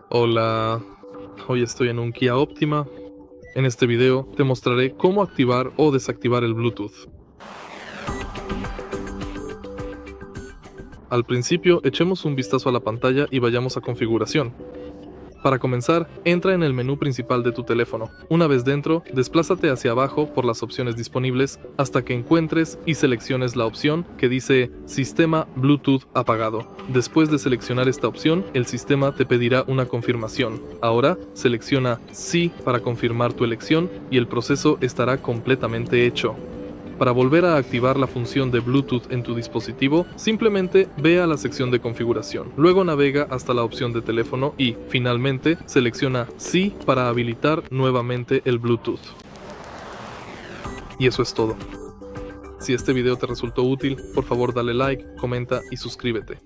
Hola, hoy estoy en un KIA Optima. En este video te mostraré cómo activar o desactivar el Bluetooth. Al principio, echemos un vistazo a la pantalla y vayamos a configuración. Para comenzar, entra en el menú principal de tu teléfono. Una vez dentro, desplázate hacia abajo por las opciones disponibles hasta que encuentres y selecciones la opción que dice Sistema Bluetooth apagado. Después de seleccionar esta opción, el sistema te pedirá una confirmación. Ahora, selecciona Sí para confirmar tu elección y el proceso estará completamente hecho. Para volver a activar la función de Bluetooth en tu dispositivo, simplemente ve a la sección de configuración. Luego navega hasta la opción de teléfono y, finalmente, selecciona Sí para habilitar nuevamente el Bluetooth. Y eso es todo. Si este video te resultó útil, por favor dale like, comenta y suscríbete.